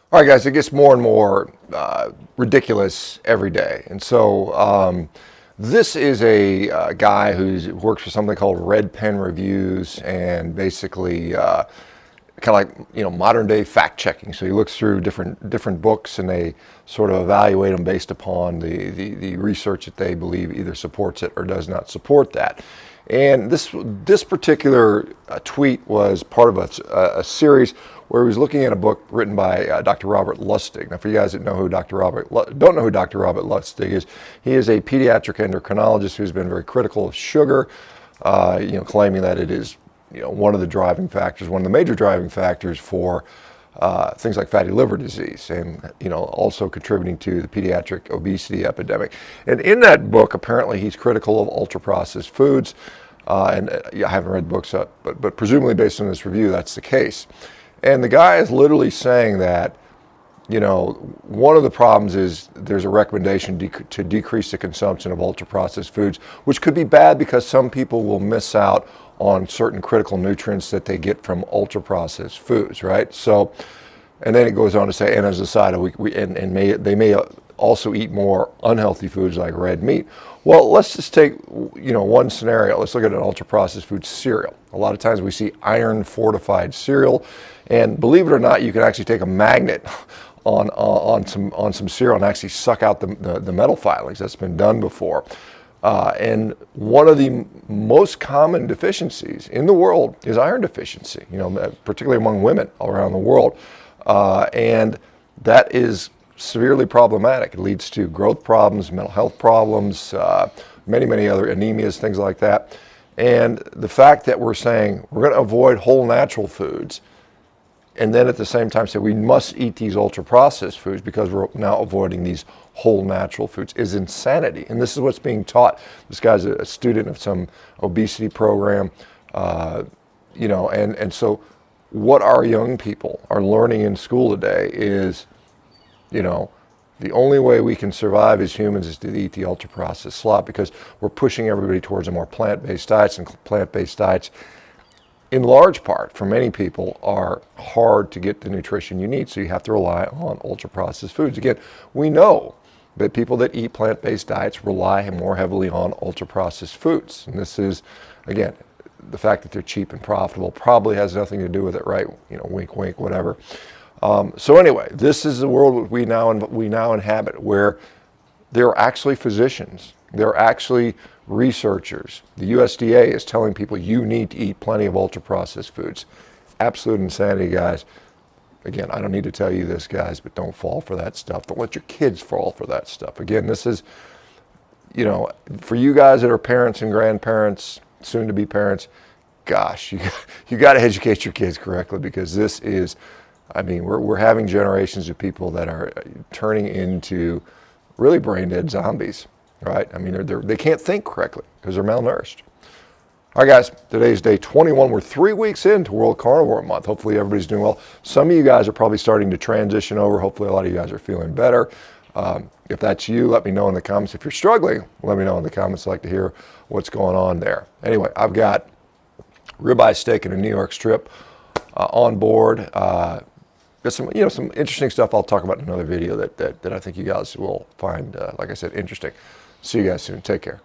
All right, guys, it gets more and more ridiculous every day. And so this is a guy who works for something called Red Pen Reviews, and basically kind of like, modern day fact checking. So he looks through different books, and they sort of evaluate them based upon the research that they believe either supports it or does not support that. And this particular tweet was part of a series where he was looking at a book written by Dr. Robert Lustig. Now, for you guys that know who don't know who Dr. Robert Lustig is, he is a pediatric endocrinologist who's been very critical of sugar, claiming that it is one of the driving factors, one of the major driving factors for things like fatty liver disease, and also contributing to the pediatric obesity epidemic. And in that book, apparently he's critical of ultra processed foods. And I haven't read the books up, but presumably based on this review, that's the case. And the guy is literally saying that, one of the problems is there's a recommendation to decrease the consumption of ultra processed foods, which could be bad because some people will miss out on certain critical nutrients that they get from ultra processed foods, right? So, and then it goes on to say, and as a side, they may also eat more unhealthy foods like red meat. Well, let's just take one scenario. Let's look at an ultra processed food, cereal. A lot of times we see iron fortified cereal, and believe it or not, you can actually take a magnet on some cereal and actually suck out the metal filings. That's been done before. And one of the most common deficiencies in the world is iron deficiency, particularly among women all around the world. And that is severely problematic. It leads to growth problems, mental health problems, many other anemias, things like that. And the fact that we're saying we're going to avoid whole natural foods, and then at the same time say we must eat these ultra processed foods because we're now avoiding these whole natural foods, is insanity. And this is what's being taught. This guy's a student of some obesity program, and so what our young people are learning in school today is, the only way we can survive as humans is to eat the ultra processed slop, because we're pushing everybody towards a more plant-based diets, and plant-based diets in large part, for many people, are hard to get the nutrition you need. So you have to rely on ultra-processed foods. Again, we know that people that eat plant-based diets rely more heavily on ultra-processed foods. And this is, again, the fact that they're cheap and profitable probably has nothing to do with it, right? Wink, wink, whatever. So anyway, this is the world we now inhabit, where there are actually physicians, there are actually researchers. The USDA is telling people you need to eat plenty of ultra-processed foods. Absolute insanity, guys. Again, I don't need to tell you this, guys, but don't fall for that stuff. Don't let your kids fall for that stuff. Again, this is, for you guys that are parents and grandparents, soon to be parents, gosh, you got to educate your kids correctly, because this is, we're having generations of people that are turning into really brain dead zombies. Right? They can't think correctly because they're malnourished. All right, guys, today's day 21. We're 3 weeks into World Carnivore Month. Hopefully everybody's doing well. Some of you guys are probably starting to transition over. Hopefully a lot of you guys are feeling better. If that's you, let me know in the comments. If you're struggling, let me know in the comments. I'd like to hear what's going on there. Anyway, I've got ribeye steak and a New York strip on board. Got some interesting stuff I'll talk about in another video that I think you guys will find, like I said, interesting. See you guys soon. Take care.